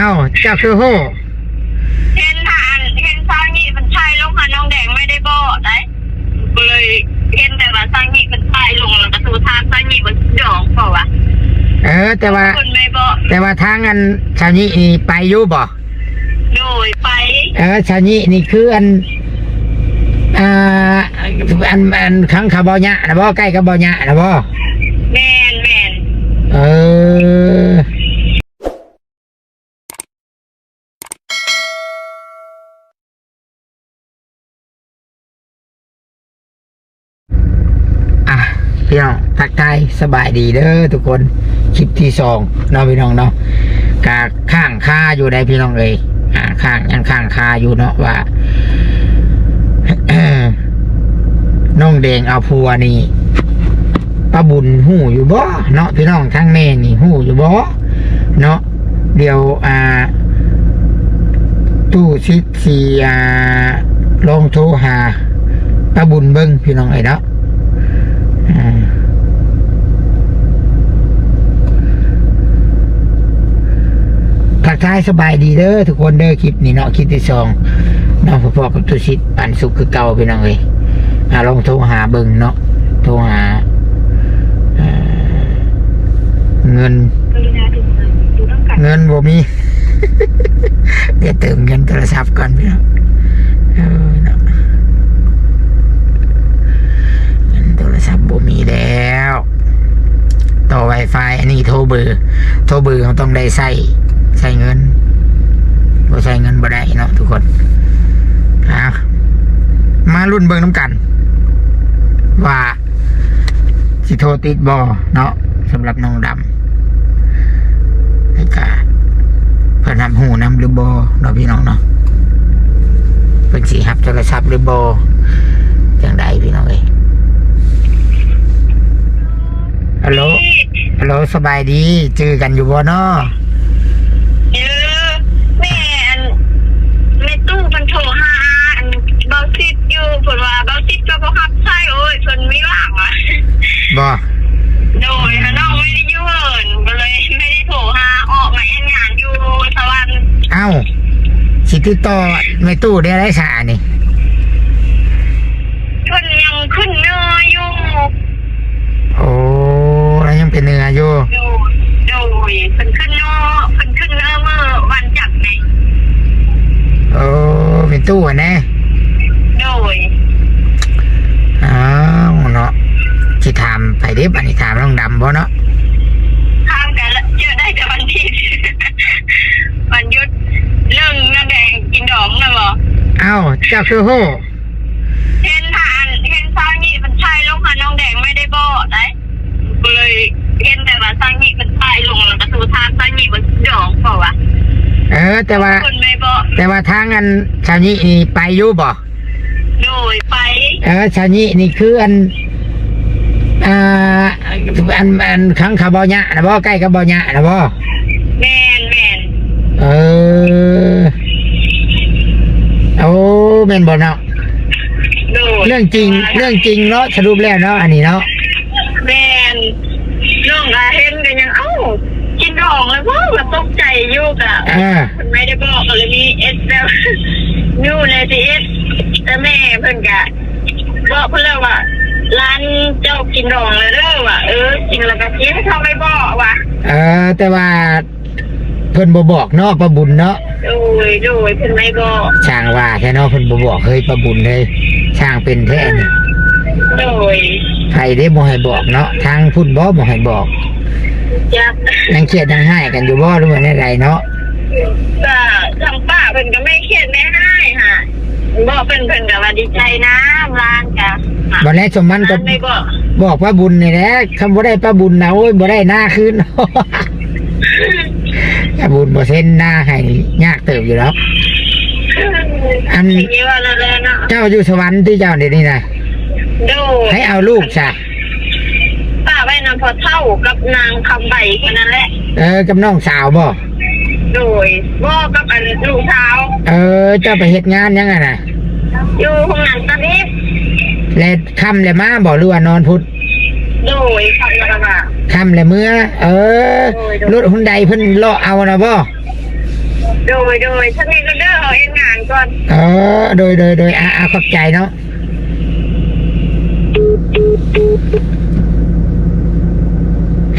าเจ้าคือฮู้เห็นซางีมันใช่ลงหาน้องแดงไม่ได้บอกได้เลยเห็นแต่ว่าซางีมันใช่ลงแล้วก็สู่ทางซางีมันหยองเปล่าวะแต่ว่าคนไม่บอกทางอันชาวนี้นี่ไปอยู่บ่โดยไปชาวนี้นี่คืออันขังขาบ่ยะนะบ่ใกล้กับบ่ยะนะบ่แม่นพี่น้องทักทายสบายดีเด้อทุกคนคลิปที่2เนาะพี่น้องเนาะกะข้างคาอยู่ได้พี่น้องเลยข้างคาอยู่เนาะว่า น้องแดงเอาผัวนี่ป้าบุญหู้อยู่บ่เนาะพี่น้องทั้งแม่นี่หู้อยู่บ่เนาะเดี๋ยวตู้ซิดสีลองโทรหาป้าบุญเบิ้งพี่น้องไอ้เนาะทักทายสบายดีเด้อทุกคนเด้อคลิปนี้เนาะคลิปที่2น้องพ่อกับตุชิตปันสุขคือเก่าพี่น้องเลยลองโทรหาเบิ่งเนาะโทรหาเงินบ่มี เดี๋ยวเติมเงินโทรศัพท์ก่อนพี่น้องเนาะเงินโทรศัพท์บ่มีแล้วต่อ Wi-Fi อันนี้โทรเบอร์เขาต้องได้ใส่เงินบ่ใส่เงินบ่ได้เนาะทุกคนมารุ่นเบิ่งน้ำกันว่าสิโทรติดบ่เนาะสำหรับน้องดำแล้วก็เพิ่นทำหูน้ำหรือบ่เนาะพี่น้องเนาะเพิ่นสิรับโทรศัพท์หรือบ่จังใดพี่น้องเอ้ยฮัลโหลสบายดีเจอกันอยู่บ่เนาะแม่ตู้มันโทรหาเบาซิดอยู่เพิ่นว่าเบาซิดก็บ่รับใช้โอ้ยเพิ่นไม่ว่างว่ะบ่โดยน้องไม่ได้อยู่ก็เลยไม่ได้โทรหาออกมาเอ็นงานอยู่สวรรค์สิติดต่อแม่ตู้ได้ไรสานี่เพิ่นยังขึ้นเนื้ออยู่แล้วยังเป็นเนื้ออยู่โดยเพิ่นขึ้นเนื้อเมื่อวันจันทร์นี่เป็นตู้แน่โดยเนาะสิถามไปเด้บัดนี้ถามน้องดำบ่เนาะถามกันแล้วเจอได้แต่วันที่วันหยุดเรื่องน้ำแดงกินดอกนะบ่เจ้าคือฮู้เห็นซางีมันใช่ลงหาน้องแดงไม่ได้บอกได้เลยเห็นแต่ว่าซางีมันใช่ลงแล้วก็สู่ทางซางีมันหยองเปล่าวะแต่ว่าทางอันชาวนี้นี่ไปอยู่บ่โดยไปชาวนี้นี่คืออันขังขาบ่ยะนะบ่ใกล้กับบ่ยะนะบ่แม่นแม่นบ่เนาะเรื่องจริงเนาะสรุปแล้วเนาะอันนี้เนาะแม่นน้องเห็นกันยังกินดองเลยว่าตกใจอยู่กะไม่ได้บอกเลยมีเอสแล้วนู่นเลยสิเอสแต่แม่เพิ่นกะบอกเพิ่นแล้วว่าร้านเจ้ากินดองเลยเด้อว่ะกินแล้วก็กินเขาไม่บอกว่ะแต่ว่าเพิ่นบ่บอกเนาะป้าบุญเนาะโดยเพิ่นไม่บอกช่างว่าแค่เนาะเพิ่นบ่บอกเฮ้ยป้าบุญเลยช่างเป็นแท้นี่โดยใครได้บ่ให้บอกเนาะทางพุ่นบ่ให้บอกยังเครียดยังให้กันอยู่บ่หรือว่าในไรเนาะก็ทางป้าเพิ่นก็ไม่เครียดไม่ให้ค่ะบอกเพิ่นก็ว่าดีใจนะร้านกะบ่ได้สมมันก็บอกป้าบุญนี่แหละคำบ่ได้ป้าบุญนะโอ้ยบ่ได้หน้าคืนป้าบุญบ่เซ็นหน้าให้ยากเติบอยู่แล้วอันเจ้าอยู่สวรรค์ที่เจ้าเดี๋ยวนี้นะให้เอาลูกซะป้าไว้นำพอเท่ากับนางคำใบแค่นั้นแหละกับน้องสาวบ่โดยบ่กับอันลูกสาวเจ้าไปเฮ็ดงานยังไงน่ะอยู่ห้องนั้นตอนนี้แล้วค่ำแล้วมาบ่หรือว่านอนพุธโดยค่ำแล้วมาค่ำแล้วเมื่อรถหุ่นใดเพิ่นเลาะเอานะบ่ โดยถ้ามีก็เด้อเอาเองงานก่อน โดยขอบใจเนาะ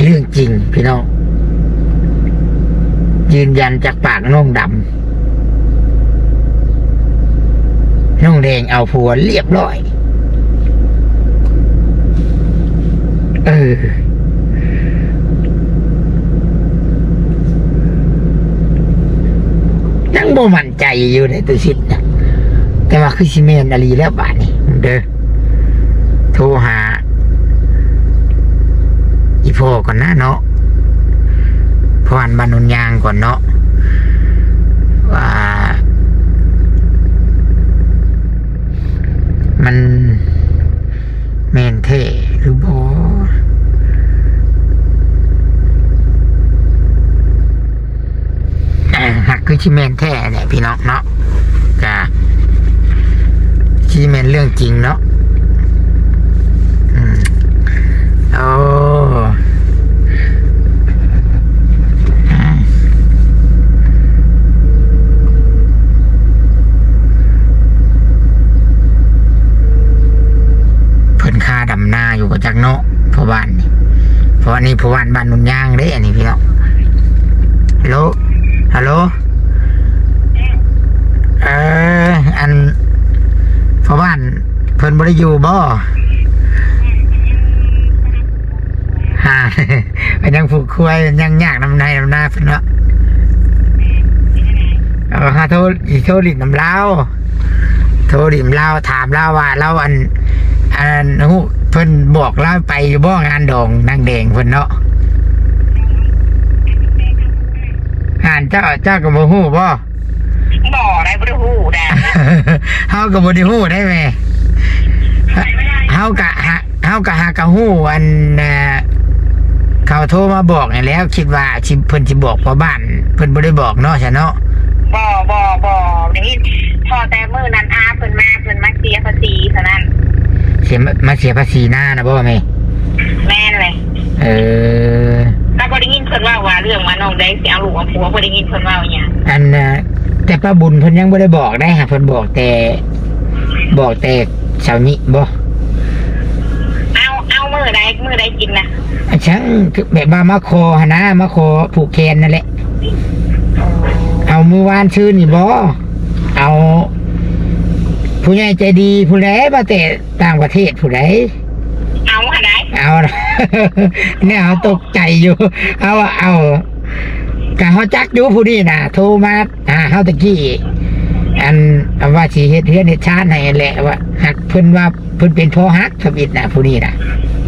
เรื่องจริงพี่น้องยืนยันจากปากน้องดำน้องแดงเอาผัวเรียบร้อยยังบ่มั่นใจอยู่ในตัวชิดนะแต่ว่าคือซีเมนอะไรแล้วบาดนี้เด้อโทรหาอีพ่อก่อนนะเนาะพรบ้านนนยางก่อนเนาะว่ามันแม่นเท่หรือบ่หักคือชิแมนแท้เนี่ยพี่น้องเนาะกะชิแมนเรื่องจริงเนาะโอ้เพิ่นค่าดำหน้าอยู่กับจักเนาะพอบ้านนี่เพราะนี่พอบ้านบ้านนุ่นย่างเด้อันนี้พี่น้องฮัลโหลอันพอบ้านเพิ่นบ่ได้อยู่บ่มันยังผูกคุยยังยากน้ำในน้ำหน้าเพิ่นเนาะโทรดิน้ำเล่าโทรดิมเล่าถามเล่าว่าเล่าอันเพิ่นบอกเล่าไปอยู่บ่งานดองนางแดงเพิ่นเนาะงานเจ้ากับบ่ฮู้บ่ได้บ่ได้ฮู้ได้เฮากับบ่ได้ฮู้ได้แม่เฮากะหากะฮู้อันเขาโทรมาบอกนี่แล้วคิดว่าเพิ่นสิบอกพ่อบ้านเพิ่นบ่ได้บอกเนาะใช่เนาะบ่อย่างนี้พอแต่มื้อนั้นอาเพิ่นมาเสียภาษีเท่านั้นมาเสียภาษีหน้านะบ่แม่แม่นเลยถ้าบ่ได้ยินเพิ่นว่าเรื่องมาน้องได้สิเอาลูกเอาผัวบ่ได้ยินเพิ่นว่าหยังอันแต่ป้าบุญเพิ่นยังบ่ได้บอกได้ฮะเพิ่นบอกแต่เช้านี้บ่เอามื้อใดกินนะช่างแบบว่ามาขอหนะมาขอผูกแขนนั่นแหละเอามื้อวานชื่อนี่บ่เอาผู้ใหญ่ใจดีผู้ใดมาแต่ต่างประเทศผู้ใดเอาหาได้เอาเนี่ยเอาตกใจอยู่เอากะเฮาจักอยู่ผู้นี้น่ะโทรมาเฮาตะกี้อันว่าสิเฮ็ดเฮือนเฮ็ดชาติให้แหละว่าหักเพิ่นว่าเพิ่นเป็นพ่อฮักทวิตน่ะผู้นี้น่ะ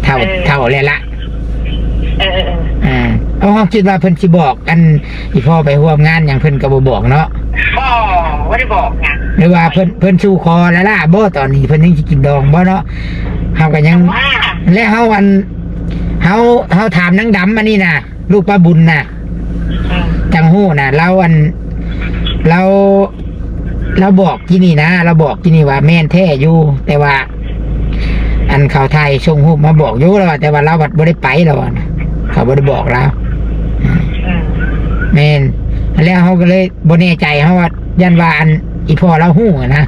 เท่าแล้วละเอาเฮาคิดว่าเพิ่นสิบอกกันอีพ่อไปร่วมงานหยังเพิ่นก็บ่บอกเนาะบ่ได้บอกนะหรือว่าเพิ่นสู่คอแล้วล่ะบ่ตอนนี้เพิ่นยังสิกินดองบ่เนาะเฮาก็ยังและเฮาถามนางดำอันนี้น่ะลูกป้าบุญน่ะจังฮู้น่ะเราบอกที่นี่นะเราบอกที่นี่ว่าแม่นแท้อยู่แต่ว่าอันเขาไทยชงฮู้มาบอกอยู่แล้วแต่ว่าเราบัดบ่ได้ไปแล้วนะเขาบ่ได้บอกเราแม่นแล้วเขาก็เลยบ่แน่ใจเขาว่ายันว่าอันอีพ่อเราฮู้นะ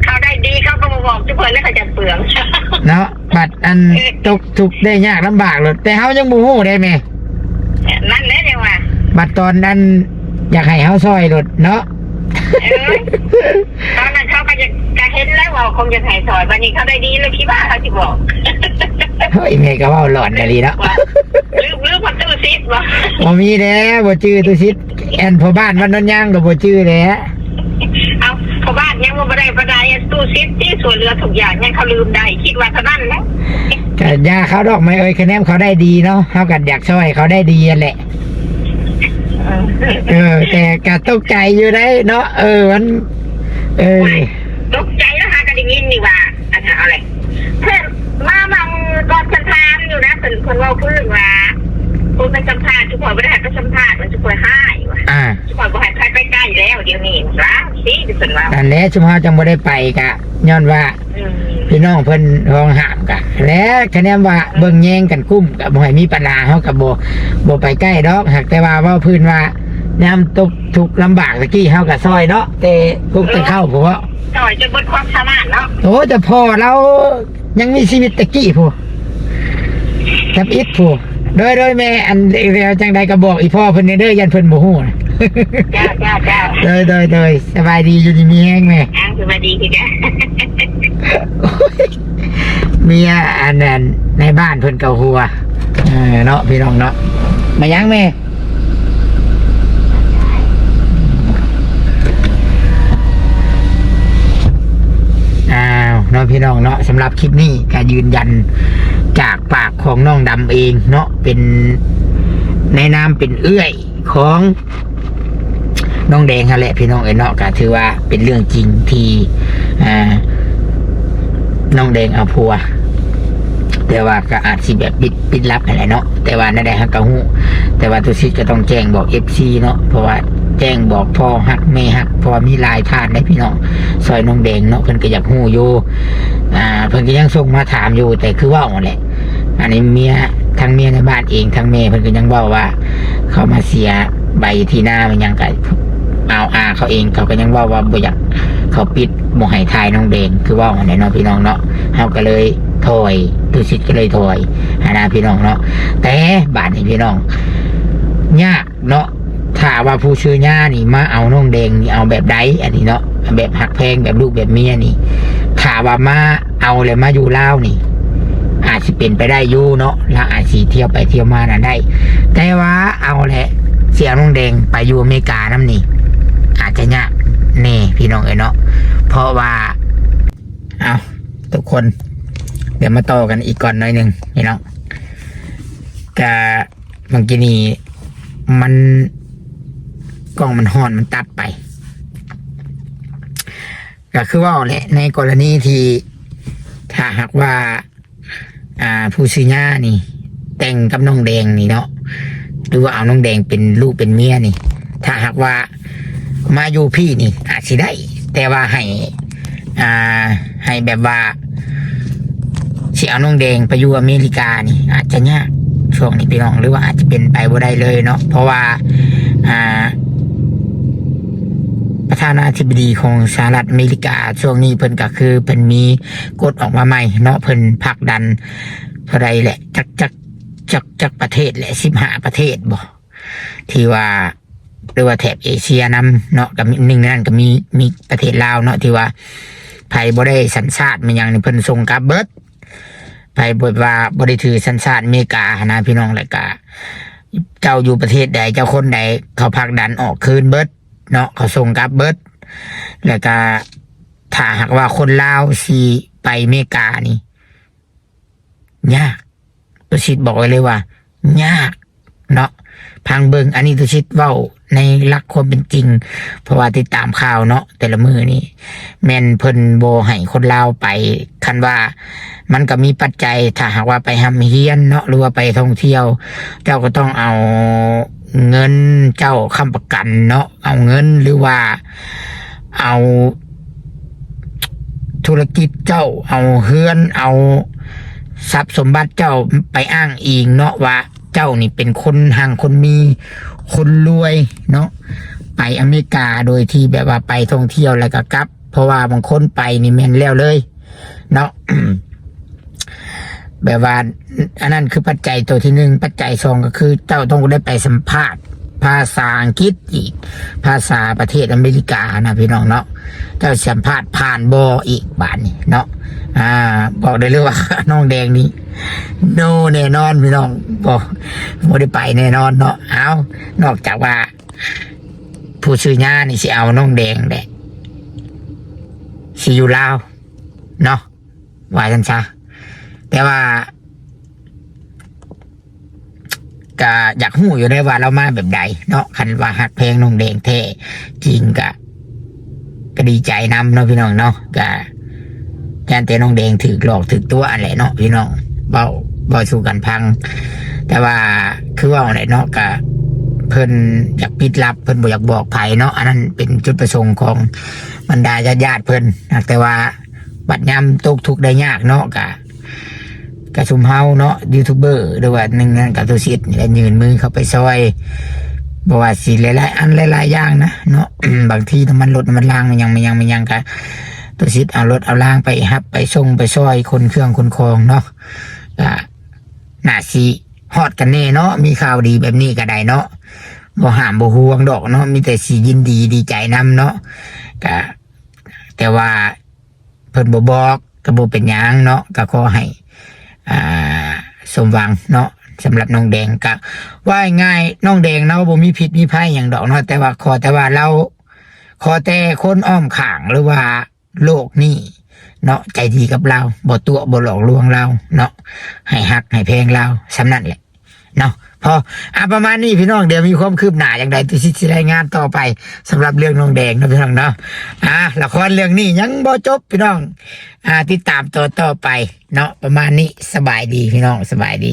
เขาได้ดีเขาก็มาบอกทุกคนแล้วเขาจะเปลืองเนาะบัดอันตกทุกได้ยากลำบากเลยแต่เขายังบ่ฮู้ได้ไหมนั่นแหละเนี่ยว่าบัดตอนนั้นอยากให้เขาซอยรถเนาะตอนนั้นเขาก็จะเห็นแล้วว่าคงจะให้ซอยวันนี้เขาได้ดีแล้วคิดว่าเขาจะบอกเฮ้ยแม่ก็ว่าหลอนกันดีเนาะลืมพันตู้ซิดวะบ่มีแล้วบ่ชื่อตู้ซิดแอนพอบ้านวันนั้นย่างก็บ่ชื่อแล้วเอาพอบ้านยังบ่ได้ประดายตู้ซิดที่ส่วนเรือทุกอย่างยังเขาลืมได้คิดว่าเท่านั้นนะแต่ยาเขาดอกไม้คะแนนเขาได้ดีเนาะเขากัดอยากช่วยเขาได้ดีแหละแต่กะตกใจอยู่ได้เนาะมันตกใจแล้วหากระดิ่งยินนี่ว่าอะไรเพื่อนมาบังก่อนสัมภาษณ์อยู่นะคนว่าเพื่อนว่าคุณไปสัมภาษณ์ทุกคนไม่ได้ไปสัมภาษณ์มันจะป่วยให้ว่ะทุกคนบอกให้ใครไปใกล้แล้วเดี๋ยวนี้นะสิเป็นว่าอันแล้วชุมพรจังไม่ได้ไปกะย้อนว่า พี่น้องเพิ่นร้องห้ามกะแล้วคะแนนว่าเบิ่งแย่งกันกุ้มกับบ่ให้มีปัญหาเฮากับบ่ไปใกล้ดอกหากแต่ว่าเว้าพื้นว่ายามตกทุกข์ลำบากตะกี้เฮาก็ซอยเนาะแต่พวกแต่เข้าบ่ว่า ต่อยจะเบิดความสามารถเนาะ โอ้แต่พอเรายังมีชีวิตตะกี้พูกับอิดพูโดยแม่อันเรียวจังใดก็บอกอีพ่อเพิ่นเด้อยันเพิ่นบ่ฮู้นะ จ้าโดยสบายดีอยู่ดีมีแห้งแม่ สวัสดีค่ะ เมียอันนั้นในบ้านเพิ่นเก่าหัวเนาะพี่น้องเนาะมายังแม่เนาะพี่น้องเนาะสำหรับคลิปนี้ก็ยืนยันจากปากของน้องดำเองเนาะเป็นในนามเป็นเอื้อยของน้องแดงฮะแหละพี่น้องเนาะก็ถือว่าเป็นเรื่องจริงที่น้องแดงเอาผัวแต่ว่าก็อาจสิแบบปิดลับอะไรเนาะแต่ว่านั่นแหละฮักกะฮู้แต่ว่าตุสิก็ต้องแจ้งบอก FC เนาะเพราะว่าแจ้งบอกพ่อฮักแม่ฮักพอมีลายทานได้พี่น้องซอยน้องแดงเนาะเพิ่นก็อยากฮู้อยู่เพิ่นก็ยังส่งมาถามอยู่แต่คือว่าแหละอันนี้เมียทั้งเมียในบ้านเองทั้งแม่เพิ่นก็ยังบอกว่าเขามาเสียใบที่หน้ามันยังก็เอาเขาเองเขาก็ยังว่าบ่อยากเขาปิดบ่ให้ทายน้องแดงคือว่าแหละเนาะพี่น้องเนาะเฮาก็เลยถอยตุสิก็เลยถอยนะพี่น้องเนาะแต่บาดนี้พี่น้องยากเนาะถ้าว่าผู้ชื่อญ่านี่มาเอาน้องแดงนี่เอาแบบใดอันนี้เนาะแบบหักแพงแบบลูกแบบเมียนี่ถ้าว่ามาเอาเลยมาอยู่ลาวนี่อาจจะเป็นไปได้อยู่เนาะแล้วอาจสิเที่ยวไปเที่ยวมาน่ะได้แต่ว่าเอาแหละเสียน้องแดงไปอยู่อเมริกานํนี่อาจจะยากแน่พี่น้องเนาะเพราะว่าเอาทุกคนเดี๋ยวมาต่อกันอีกก่อนหน่อยหนึ่งพี่น้องกะบางทีนี่มันกล้องมันห่อนมันตัดไปก็คือว่าแหละในกรณีที่ถ้าหากว่าผู้ซื้อหญ้านี่แต่งกับน้องแดงนี่เนาะหรือว่าเอาน้องแดงเป็นลูกเป็นเมียนี่ถ้าหากว่ามาอยู่พี่นี่อาจสิได้แต่ว่าให้แบบว่าสิเอาน้องแดงไปอยู่อเมริกานี่อาจจะยากช่วงนี้พี่น้องหรือว่าอาจจะเป็นไปบ่ได้เลยเนาะเพราะว่าประธานาธิบดีของสหรัฐอเมริกาช่วงนี้เพิ่นก็คือเพิ่นมีกฎออกมาใหม่เนาะเพิ่นผลักดันเท่าไรแหละจักประเทศแหละ15ประเทศบ่ที่ว่าหรือว่าแถบเอเชียนำเนาะกับหนึ่งในนั้นก็มีประเทศลาวเนาะที่ว่าไผบ่ได้สัญชาติมันยังนี่เพิ่นส่งกลับเบิดไผบ่ว่าบ่ได้ถือสัญชาติอเมริกานะพี่น้องแล้วก็เจ้าอยู่ประเทศใดเจ้าคนใดเขาผลักดันออกคืนเบิดเนาะเขาส่งกลับเบิดแล้วก็ถ้าหากว่าคนลาวสิไปอเมริกานี่ยากตุชิตบอกไว้เลยว่ายากเนาะพังเบิงอันนี้ตุชิตเว้าในหลักความเป็นจริงเพราะว่าติดตามข่าวเนาะแต่ละมือนี่แม่นเพิ่นโบให้คนลาวไปคันว่ามันก็มีปัจจัยถ้าหากว่าไปทำเฮียนเนาะหรือว่าไปท่องเที่ยวเจ้าก็ต้องเอาเงินเจ้าค้ำประกันเนาะเอาเงินหรือว่าเอาธุรกิจเจ้าเอาเฮือนเอาทรัพย์สมบัติเจ้าไปอ้างอิงเนาะว่าเจ้านี่เป็นคนห่างคนมีคนรวยเนาะไปอเมริกาโดยที่แบบว่าไปท่องเที่ยวแล้วก็กลับเพราะว่าบางคนไปนี่แม่นแล้วเลยเนาะ แบบว่าอันนั้นคือปัจจัยตัวที่หนึ่งปัจจัยสองก็คือเจ้าต้องได้ไปสัมภาษณ์ภาษาอังกฤษอีกภาษาประเทศอเมริกานะพี่น้องเนาะเจ้าสัมภาษณ์ผ่านบออีกบาทนี่เนาะบอกได้เลยว่า น้องแดงนี้โนแน่นอนพี่น้องบอกไม่ได้ไปแน่นอนเนาะเอานอกจากว่าผู้ซื้อหญ้านี่สิเอาน้องแดงแหละสิอยู่ลาวเนาะว่าจังซะแต่ว่าก็อยากหู้อยู่ได้ว่าเรามาแบบใดเนาะคันว่าหักเพลงน้องแดงแท้จริงก็ดีใจนำเนาะพี่น้องเนาะก็แทนแต่น้องแดงถือหลอกถือตัวอะไรเนาะพี่น้องเบาสู่กันพังแต่ว่าคือว่าอะไรเนาะก็เพิ่นอยากปิดลับเพิ่นบ่อยากบอกไผเนาะอันนั้นเป็นจุดประสงค์ของบรรดาญาติเพิ่นแต่ว่า บัดยามตกทุกข์ได้ยากเนาะกะชุมเฮาเนาะยูทูบเบอร์หรือว่าหนึ่งงานกับตัวซิดและยืนมือเข้าไปซอยบอกว่าสิหลายๆอันหลายๆอย่างนะเนาะ บางทีน้ำมันรถน้ำมันรางมันยังกะตัวซิดเอารถเอารางไปฮับไปส่งไปซอยคนเครื่องคนคองเนาะก็น่าสิฮอดกันแน่เนาะมีข่าวดีแบบนี้ก็ได้เนาะบ่ห้ามบ่ห่วงดอกเนาะมีแต่สิยินดีดีใจนำเนาะก็แต่ว่าเพิ่นบ่บอกก็บ่เป็นหยังเนาะก็ขอให้สมหวังเนาะสำหรับน้องแดงก็ว่าง่ายน้องแดงเนาะบ่มีพิษมีภัยอย่างดอกเนาะแต่ว่าเราขอแต่คนอ้อมข้างหรือว่าโลกนี้เนาะใจดีกับเราบ่ตัวบ่หลอกลวงเราเนาะให้ฮักให้แพงเราสำนั่นแหละเนาะพอประมาณนี้พี่น้องเดี๋ยวมีความคืบหน้าอย่างไรตัวสิรายงานต่อไปสำหรับเรื่องน้องแดงนะพี่น้องเนาะละครเรื่องนี้ยังบ่จบพี่น้องติดตามต่อไปเนาะประมาณนี้สบายดีพี่น้องสบายดี